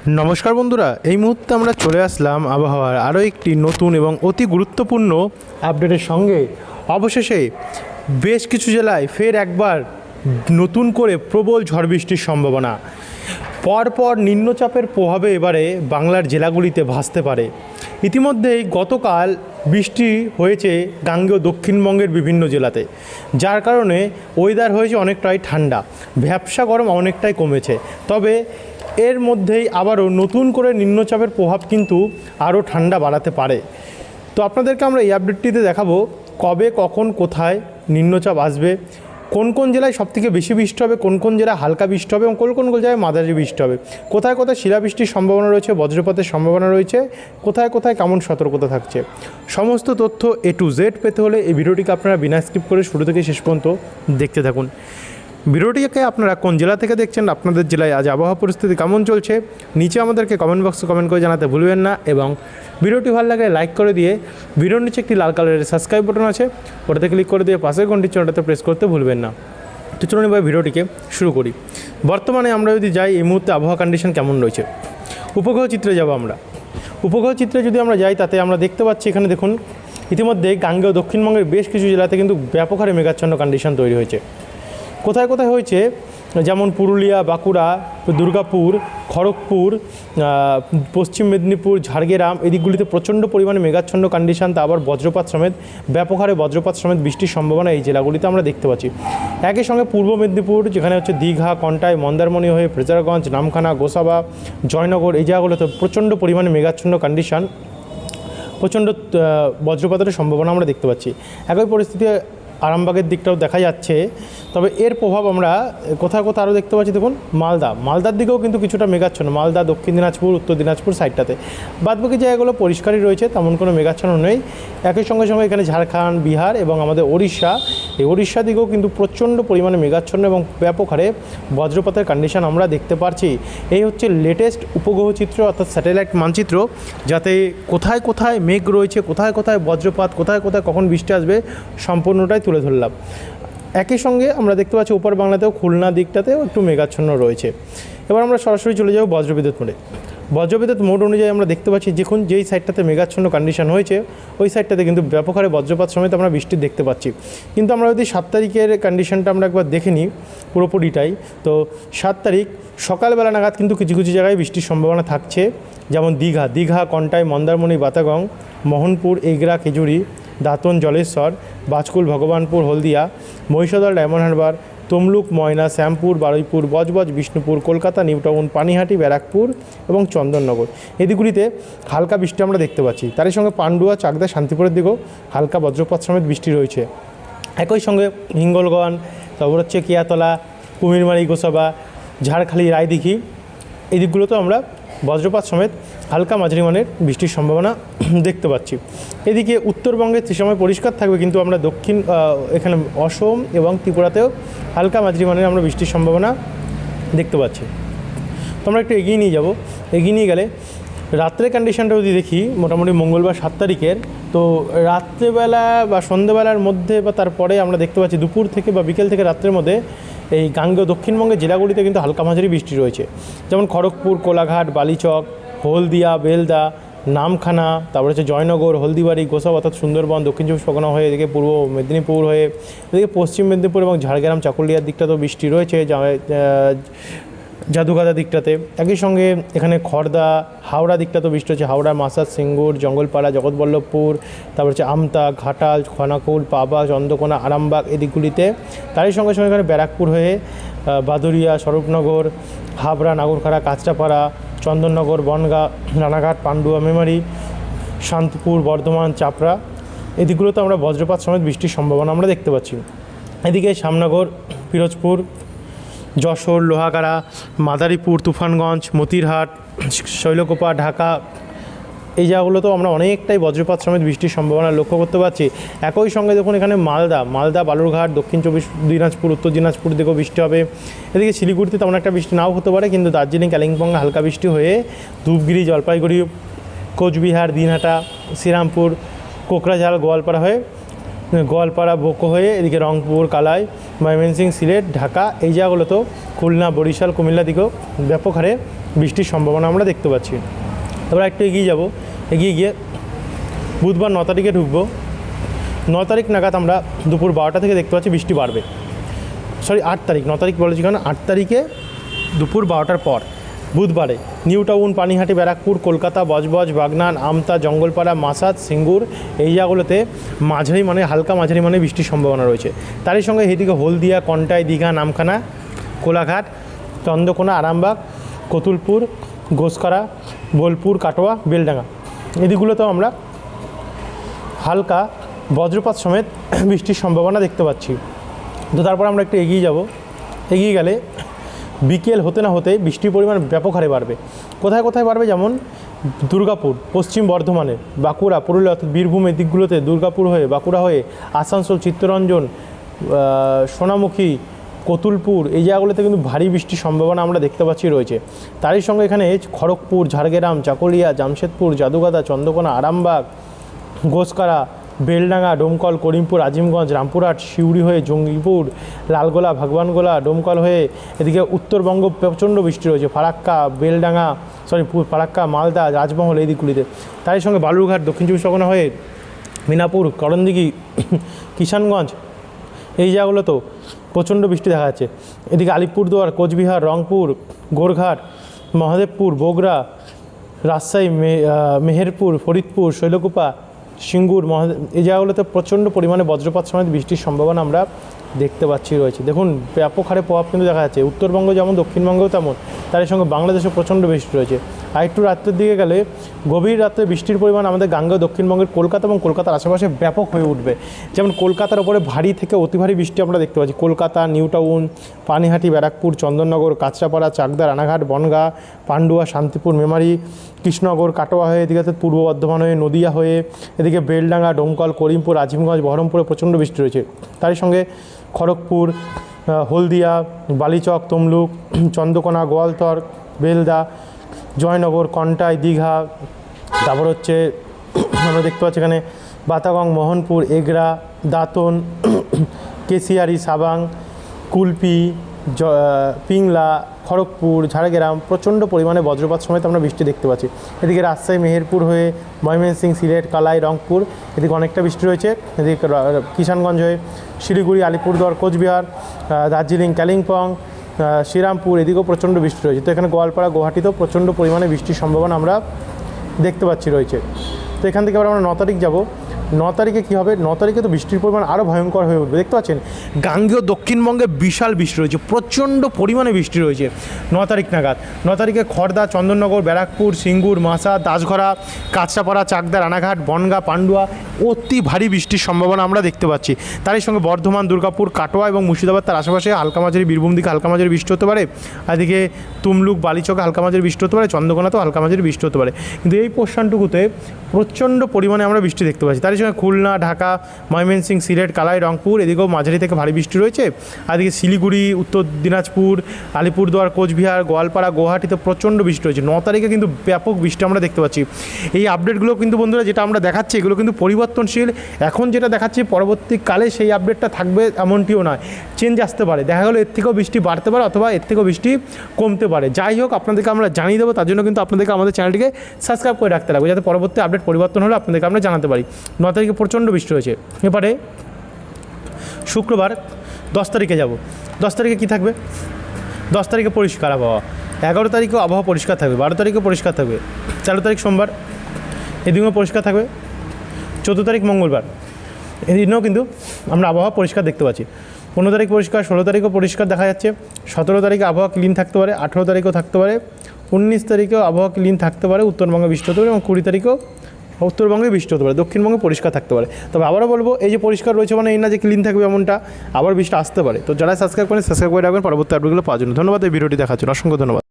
নমস্কার বন্ধুরা, এই মুহূর্তে আমরা চলে আসলাম আবহাওয়ার আরও একটি নতুন এবং অতি গুরুত্বপূর্ণ আপডেটের সঙ্গে। অবশেষে বেশ কিছু জেলায় ফের একবার নতুন করে প্রবল ঝড় বৃষ্টির সম্ভাবনা। পরপর নিম্নচাপের প্রভাবে এবারে বাংলার জেলাগুলিতে ভাসতে পারে। ইতিমধ্যেই গতকাল বৃষ্টি হয়েছে গাঙ্গেয় দক্ষিণবঙ্গের বিভিন্ন জেলাতে, যার কারণে ওয়েদার হয়েছে অনেকটাই ঠান্ডা, ভ্যাপসা গরম অনেকটাই কমেছে। তবে এর মধ্যেই আবারও নতুন করে নিম্নচাপের প্রভাব কিন্তু আরও ঠান্ডা বাড়াতে পারে। তো আপনাদেরকে আমরা এই আপডেটটিতে দেখাবো কবে, কখন, কোথায় নিম্নচাপ আসবে, কোন কোন জেলায় সবথেকে বেশি বৃষ্টি হবে, কোন কোন জেলায় হালকা বৃষ্টি হবে এবং কোন কোন জেলায় মাঝারি বৃষ্টি হবে, কোথায় কোথায় শিলাবৃষ্টির সম্ভাবনা রয়েছে, বজ্রপাতের সম্ভাবনা রয়েছে, কোথায় কোথায় কেমন সতর্কতা থাকছে। সমস্ত তথ্য A to Z পেতে হলে এই ভিডিওটিকে আপনারা বিনা স্কিপ করে শুরু থেকে শেষ পর্যন্ত দেখতে থাকুন। ভিডিওটিকে আপনারা কোন জেলা থেকে দেখছেন, আপনাদের জেলায় আজ আবহাওয়া পরিস্থিতি কেমন চলছে, নিচে আমাদেরকে কমেন্ট বক্সে কমেন্ট করে জানাতে ভুলবেন না। এবং ভিডিওটি ভালো লাগলে লাইক করে দিয়ে ভিডিওর নিচে একটি লাল কালারের সাবস্ক্রাইব বাটন আছে, ওটাতে ক্লিক করে দিয়ে পাশের ঘন্টির চিহ্নটাতে প্রেস করতে ভুলবেন না। তো চলুন এবার ভিডিওটিকে শুরু করি। বর্তমানে আমরা যদি যাই, এই মুহূর্তে আবহাওয়া কন্ডিশন কেমন রয়েছে, উপগ্রহ চিত্রে যাব আমরা। উপগ্রহ চিত্রে যদি আমরা যাই, তাতে আমরা দেখতে পাচ্ছি এখানে দেখুন ইতিমধ্যে গাঙ্গেয় দক্ষিণবঙ্গের বেশ কিছু জেলাতে কিন্তু ব্যাপক হারে মেঘাচ্ছন্ন কন্ডিশন তৈরি হয়েছে। কোথায় কোথায় হয়েছে, যেমন পুরুলিয়া, বাঁকুড়া, দুর্গাপুর, খড়গপুর, পশ্চিম মেদিনীপুর, ঝাড়গ্রাম, এই দিকগুলিতে প্রচণ্ড পরিমাণে মেঘাচ্ছন্ন কন্ডিশন, তা আবার বজ্রপাত সমেত, ব্যাপক হারে বজ্রপাত সমেত বৃষ্টির সম্ভাবনা এই জেলাগুলিতে আমরা দেখতে পাচ্ছি। একই সঙ্গে পূর্ব মেদিনীপুর, যেখানে হচ্ছে দীঘা, কন্টাই, মন্দারমণি হয়ে ফ্রেজারগঞ্জ, নামখানা, গোসাবা, জয়নগর, এই জায়গাগুলোতে প্রচণ্ড পরিমাণে মেঘাচ্ছন্ন কন্ডিশন, প্রচণ্ড বজ্রপাতের সম্ভাবনা আমরা দেখতে পাচ্ছি। একই পরিস্থিতি আরামবাগের দিকটাও দেখা যাচ্ছে। তবে এর প্রভাব আমরা কোথাও কোথাও আরও দেখতে পাচ্ছি। দেখুন মালদার দিকেও কিন্তু কিছুটা মেঘাচ্ছন্ন, মালদা, দক্ষিণ দিনাজপুর, উত্তর দিনাজপুর সাইডটাতে। বাদবাকি জায়গাগুলো পরিষ্কারই রয়েছে, তেমন কোনো মেঘাচ্ছন্ন নেই। একই সঙ্গে সঙ্গে এখানে ঝাড়খণ্ড, বিহার এবং আমাদের ওড়িশা, এই ওড়িশা দিকেও কিন্তু প্রচণ্ড পরিমাণে মেঘাচ্ছন্ন এবং ব্যাপক হারে বজ্রপাতের কন্ডিশন আমরা দেখতে পাচ্ছি। এই হচ্ছে লেটেস্ট উপগ্রহ চিত্র, অর্থাৎ স্যাটেলাইট মানচিত্র, যাতে কোথায় কোথায় মেঘ রয়েছে, কোথায় কোথায় বজ্রপাত, কোথায় কোথায় কখন বৃষ্টি আসবে, সম্পূর্ণটাই তুলে ধরলাম। একই সঙ্গে আমরা দেখতে পাচ্ছি উপর বাংলাতেও খুলনা দিকটাতেও একটু মেঘাচ্ছন্ন রয়েছে। এবার আমরা সরাসরি চলে যাব বজ্রবিদ্যুৎ মোডে। বজ্রবিদ্যুৎ মোড অনুযায়ী আমরা দেখতে পাচ্ছি দেখুন যেই সাইডটাতে মেঘাচ্ছন্ন কন্ডিশন হয়েছে, ওই সাইডটাতে কিন্তু ব্যাপক হারে বজ্রপাত সমেত আমরা বৃষ্টি দেখতে পাচ্ছি। কিন্তু আমরা যদি 7 তারিখের কন্ডিশনটা আমরা একবার দেখে নিই পুরোপুরিটাই, তো 7 তারিখ সকালবেলা নাগাদ কিন্তু কিছু কিছু জায়গায় বৃষ্টির সম্ভাবনা থাকছে, যেমন দীঘা, কন্টাই, মন্দারমণি, বাতাগং, মোহনপুর, এগরা, খেজুরি, দাঁতন, জলেশ্বর, বাজকুল, ভগবানপুর, হলদিয়া, মহিষাদল, ডায়মন্ড হারবার, তমলুক, ময়না, শ্যামপুর, বারুইপুর, বজবজ, বিষ্ণুপুর, কলকাতা, নিউটাউন, পানিহাটি, ব্যারাকপুর এবং চন্দননগর, এই দিকগুলিতে হালকা বৃষ্টি আমরা দেখতে পাচ্ছি। তারই সঙ্গে পান্ডুয়া, চাকদা, শান্তিপুরের দিকেও হালকা বজ্রপাত সমেত বৃষ্টি রয়েছে। একই সঙ্গে হিঙ্গলগঞ্জ, তারপর হচ্ছে কিয়াতলা, কুমিরমারি, গোসাবা, ঝাড়খালি, রায়দিঘি, এই দিকগুলোতেও আমরা বজ্রপাত সমেত হালকা মাঝারি মানের বৃষ্টির সম্ভাবনা দেখতে পাচ্ছি। এদিকে উত্তরবঙ্গে সে সময় পরিষ্কার থাকবে, কিন্তু আমরা এখানে অসম এবং ত্রিপুরাতেও হালকা মাঝারি মানের আমরা বৃষ্টির সম্ভাবনা দেখতে পাচ্ছি। তো আমরা একটু এগিয়ে নিয়ে যাব। এগিয়ে নিয়ে গেলে রাত্রের কন্ডিশনটা যদি দেখি, মোটামুটি মঙ্গলবার 7 তারিখের, তো রাত্রেবেলা বা সন্ধ্যেবেলার মধ্যে বা তারপরে আমরা দেখতে পাচ্ছি দুপুর থেকে বা বিকেল থেকে রাত্রের মধ্যে এই গাঙ্গেয় দক্ষিণবঙ্গের জেলাগুলিতে কিন্তু হালকা মাঝারি বৃষ্টি রয়েছে, যেমন খড়গপুর, কোলাঘাট, বালিচক, হলদিয়া, বেলদা, নামখানা, তারপরে হচ্ছে জয়নগর, হলদিবাড়ি, গোসাবা অর্থাৎ সুন্দরবন, দক্ষিণ চব্বিশ পরগনা হয়ে এদিকে পূর্ব মেদিনীপুর হয়ে এদিকে পশ্চিম মেদিনীপুর এবং ঝাড়গ্রাম, চাকুলিয়ার দিকটাতেও বৃষ্টি রয়েছে, জাদুঘাটা দিকটাতে। একই সঙ্গে এখানে খড়দা, হাওড়া দিকটাতেও বৃষ্টি হচ্ছে, হাওড়া, মাসাদ, সিঙ্গুর, জঙ্গলপাড়া, জগৎবল্লভপুর, তারপর হচ্ছে আমতা, ঘাটাল, খানাকুল, পাবা, চন্দ্রকোনা, আরামবাগ, এই দিকগুলিতে। তারই সঙ্গে সঙ্গে এখানে ব্যারাকপুর হয়ে বাদুরিয়া, স্বরূপনগর, হাবড়া, নাগরখাড়া, কাঁচরাপাড়া, চন্দননগর, বনগাঁ, রানাঘাট, পান্ডুয়া, মেমারি, শান্তিপুর, বর্ধমান, চাপড়া, এই দিকগুলোতে আমরা বজ্রপাত সমেত বৃষ্টির সম্ভাবনা আমরা দেখতে পাচ্ছি। এদিকে শ্যামনগর, পিরোজপুর, যশোর, লোহাগাড়া, মাদারীপুর, তুফানগঞ্জ, মতিরহাট, শৈলকুপা, ঢাকা, এই জায়গাগুলোতেও আমরা অনেকটাই বজ্রপাত সমেত বৃষ্টির সম্ভাবনা লক্ষ্য করতে পারছি। একই সঙ্গে দেখুন এখানে মালদা, বালুরঘাট, দক্ষিণ চব্বিশ দিনাজপুর, উত্তর দিনাজপুর দিকেও বৃষ্টি হবে। এদিকে শিলিগুড়িতে তেমন একটা বৃষ্টি নাও হতে পারে, কিন্তু দার্জিলিং, কালিম্পংয়ে হালকা বৃষ্টি হয়ে ধূপগুড়ি, জলপাইগুড়ি, কোচবিহার, দিনহাটা, শ্রীরামপুর, কোকরাঝাড়, গোয়ালপাড়া হয়ে গোয়ালপাড়া বোকো হয়ে এদিকে রংপুর, কালাই, ময়মনসিংহ, সিলেট, ঢাকা এই জায়গাগুলোতেও, খুলনা, বরিশাল, কুমিল্লা দিকেও ব্যাপক হারে বৃষ্টির সম্ভাবনা আমরা দেখতে পাচ্ছি। এবার একটু এগিয়ে যাব, এগিয়ে গিয়ে বুধবার 9 তারিখে ঢুকবো। 9 তারিখ নাগাদ আমরা দুপুর 12টা থেকে দেখতে পাচ্ছি বৃষ্টি বাড়বে। 8 তারিখ, 9 তারিখ বলেছি কারণ 8 তারিখে দুপুর 12টার পর বুধবারে নিউ টাউন, পানিহাটি, ব্যারাকপুর, কলকাতা, বজবজ, বাগনান, আমতা, জঙ্গলপাড়া, মাসাদ, সিঙ্গুর এই জায়গাগুলোতে মাঝারি মানে হালকা মাঝারি মানে বৃষ্টির সম্ভাবনা রয়েছে। তারই সঙ্গে এদিকে হলদিয়া, কন্টাই, দীঘা, নামখানা, কোলাঘাট, চন্দ্রকোনা, আরামবাগ, কতুলপুর, গোসকারা, বোলপুর, কাটোয়া, বেলডাঙ্গা এদিকগুলোতেও আমরা হালকা বজ্রপাত সমেত বৃষ্টির সম্ভাবনা দেখতে পাচ্ছি। তো তারপর আমরা একটু এগিয়ে যাব, এগিয়ে গেলে বিকেল হতে না হতে বৃষ্টির পরিমাণ ব্যাপক হারে বাড়বে। কোথায় কোথায় বাড়বে, যেমন দুর্গাপুর, পশ্চিম বর্ধমানের, বাঁকুড়া, পুরুলিয়া অর্থাৎ বীরভূমের দিকগুলোতে, দুর্গাপুর হয়ে, বাঁকুড়া হয়ে, আসানসোল, চিত্তরঞ্জন, সোনামুখী, কতুলপুর এই জায়গাগুলোতে কিন্তু ভারী বৃষ্টির সম্ভাবনা আমরা দেখতে পাচ্ছি রয়েছে। তারই সঙ্গে এখানে খড়গপুর, ঝাড়গ্রাম, চাকুলিয়া, জামশেদপুর, জাদুগাদা, চন্দ্রকোনা, আরামবাগ, গোসকারা, বেলডাঙ্গা, ডোমকল, করিমপুর, আজিমগঞ্জ, রামপুরহাট, সিউড়ি হয়ে জঙ্গিপুর, লালগোলা, ভগবানগোলা, ডোমকল হয়ে এদিকে উত্তরবঙ্গ প্রচণ্ড বৃষ্টি রয়েছে, ফারাক্কা, বেলডাঙ্গা ফারাক্কা, মালদা, রাজমহল এই দিকগুলিতে। তারই সঙ্গে বালুরঘাট, দক্ষিণ চব্বিশ পরগনা হয়ে মিনাপুর, করণদিঘি, কিষানগঞ্জ এই জায়গাগুলোতেও প্রচণ্ড বৃষ্টি দেখা যাচ্ছে। এদিকে আলিপুরদুয়ার, কোচবিহার, রংপুর, গোরঘাট, মহাদেবপুর, বগুড়া, রাজশাহী, মেহেরপুর, ফরিদপুর, শৈলকুপা, সিঙ্গুর, এই জায়গাগুলোতে প্রচণ্ড পরিমাণে বজ্রপাত সমেত বৃষ্টির সম্ভাবনা আমরা দেখতে পাচ্ছি রয়েছে। দেখুন ব্যাপক হারে প্রভাব কিন্তু দেখা যাচ্ছে, উত্তরবঙ্গ যেমন দক্ষিণবঙ্গেও তেমন, তার সঙ্গে বাংলাদেশে প্রচণ্ড বৃষ্টি রয়েছে। আর একটু রাত্রের দিকে গেলে গভীর রাত্রে বৃষ্টির পরিমাণ আমাদের গাঙ্গেয় দক্ষিণবঙ্গের কলকাতা এবং কলকাতার আশেপাশে ব্যাপক হয়ে উঠবে। যেমন কলকাতার ওপরে ভারী থেকে অতি ভারী বৃষ্টি আমরা দেখতে পাচ্ছি। কলকাতা, নিউ টাউন, পানিহাটি, ব্যারাকপুর, চন্দননগর, কাঁচরাপাড়া, চাকদা, রানাঘাট, বনগাঁ, পান্ডুয়া, শান্তিপুর, মেমারি, কৃষ্ণনগর, কাটোয়া হয়ে এদিকে পূর্ব বর্ধমান হয়ে, নদিয়া হয়ে এদিকে বেলডাঙ্গা, ডোমকল, করিমপুর, আজিমগঞ্জ, বহরমপুরে প্রচণ্ড বৃষ্টি রয়েছে। তারই সঙ্গে খড়গপুর, হলদিয়া, বালিচক, তমলুক, চন্দ্রকোনা, গোয়ালতর, বেলদা, জয়নগর, কন্টাই, দীঘা, তারপর হচ্ছে আমরা দেখতে পাচ্ছি এখানে বাতাগং, মোহনপুর, এগরা, দাঁতন, কেশিয়ারি, সাবাং, কুলপি, পিংলা, খড়গপুর, ঝাড়গ্রাম প্রচণ্ড পরিমাণে বজ্রপাত সমেত আমরা বৃষ্টি দেখতে পাচ্ছি। এদিকে রাজশাহী, মেহেরপুর হয়ে ময়মনসিংহ, সিলেট, কালাই, রংপুর এদিকে অনেকটা বৃষ্টি রয়েছে। এদিকে কিষানগঞ্জ হয়ে শিলিগুড়ি, আলিপুরদুয়ার, কোচবিহার, দার্জিলিং, কালিম্পং, শ্রীরামপুর এদিকেও প্রচণ্ড বৃষ্টি রয়েছে। তো এখানে গোয়ালপাড়া, গুয়াহাটিতেও প্রচণ্ড পরিমাণে বৃষ্টির সম্ভাবনা আমরা দেখতে পাচ্ছি রয়েছে। তো এখান থেকে আবার আমরা 9 তারিখ যাব। 9 তারিখে কী হবে, 9 তারিখে তো বৃষ্টির পরিমাণ আরও ভয়ঙ্কর হয়ে উঠবে। দেখতে পাচ্ছেন গাঙ্গেয় দক্ষিণবঙ্গে বিশাল বৃষ্টি রয়েছে, প্রচণ্ড পরিমাণে বৃষ্টি রয়েছে 9 তারিখ নাগাদ। 9 তারিখে খড়দা, চন্দননগর, ব্যারাকপুর, সিঙ্গুর, মাসা, দাসঘরা, কাঁচরাপাড়া, চাকদা, রানাঘাট, বনগাঁ, পান্ডুয়া অতি ভারী বৃষ্টির সম্ভাবনা আমরা দেখতে পাচ্ছি। তারই সঙ্গে বর্ধমান, দুর্গাপুর, কাটোয়া এবং মুর্শিদাবাদ তার আশেপাশে হালকা মাঝারি, বীরভূম দিকে হালকা মাঝারি বৃষ্টি হতে পারে। এদিকে তুমলুক, বালিচকে হালকা মাঝারি বৃষ্টি হতে পারে, চন্দ্রকোনাতেও হালকা মাঝারি বৃষ্টি হতে পারে। কিন্তু এই পোর্শনটুকুতে প্রচণ্ড পরিমাণে আমরা বৃষ্টি দেখতে পাচ্ছি। তারই সঙ্গে খুলনা, ঢাকা, ময়মনসিংহ, সিলেট, কালাই, রংপুর এদিকেও মাঝারি থেকে ভারী বৃষ্টি রয়েছে। আর এদিকে শিলিগুড়ি, উত্তর দিনাজপুর, আলিপুরদুয়ার, কোচবিহার, গোয়ালপাড়া, গুয়াহাটিতে প্রচণ্ড বৃষ্টি রয়েছে। 9 তারিখে কিন্তু ব্যাপক বৃষ্টি আমরা দেখতে পাচ্ছি। এই আপডেটগুলো কিন্তু বন্ধুরা যেটা আমরা দেখাচ্ছি এগুলো কিন্তু পরিবর্তনশীল। এখন যেটা দেখাচ্ছি পরবর্তীকালে সেই আপডেটটা থাকবে এমনটিও নয়, চেঞ্জ আসতে পারে। দেখা গেলো এর থেকেও বৃষ্টি বাড়তে পারে অথবা এর থেকেও বৃষ্টি কমতে পারে। যাই হোক আপনাদেরকে আমরা জানিয়ে দেবো, তার জন্য কিন্তু আপনাদেরকে আমাদের চ্যানেলটিকে সাবস্ক্রাইব করে রাখতে লাগবে, যাতে পরবর্তী আপডেট পরিবর্তন হলে আপনাদেরকে আমরা জানাতে পারি। 9 তারিখে প্রচণ্ড বৃষ্টি রয়েছে। এবারে শুক্রবার 10 তারিখে যাব। 10 তারিখে কী থাকবে, 10 তারিখে পরিষ্কার আবহাওয়া, 11 তারিখেও আবহাওয়া পরিষ্কার থাকবে, 12 তারিখেও পরিষ্কার থাকবে, 13 তারিখ সোমবার এদিনও পরিষ্কার থাকবে, 14 তারিখ মঙ্গলবার এদিনও কিন্তু আমরা আবহাওয়া পরিষ্কার দেখতে পাচ্ছি। 15 তারিখ পরিষ্কার, 16 তারিখও পরিষ্কার দেখা যাচ্ছে, 17 তারিখে আবহাওয়া ক্লিন থাকতে পারে, 18 তারিখেও থাকতে পারে, 19 তারিখেও আবহাওয়া ক্লিন থাকতে পারে, উত্তরবঙ্গে বৃষ্টি হতে পারে এবং 20 তারিখেও উত্তরবঙ্গে বৃষ্টি হতে পারে, দক্ষিণবঙ্গে পরিষ্কার থাকতে পারে। তবে আবারও বলবো এই যে পরিষ্কার রয়েছে মানে এই না যে ক্লিন থাকবে এমনটা, আবার বৃষ্টি আসতে পারে। তো যারা সাবস্ক্রাইব করেন সাবস্ক্রাইব করে রাখবেন পরবর্তী আপডেটগুলো পাওয়ার জন্য। ধন্যবাদ এই ভিডিওটি দেখার জন্য, অসংখ্য ধন্যবাদ।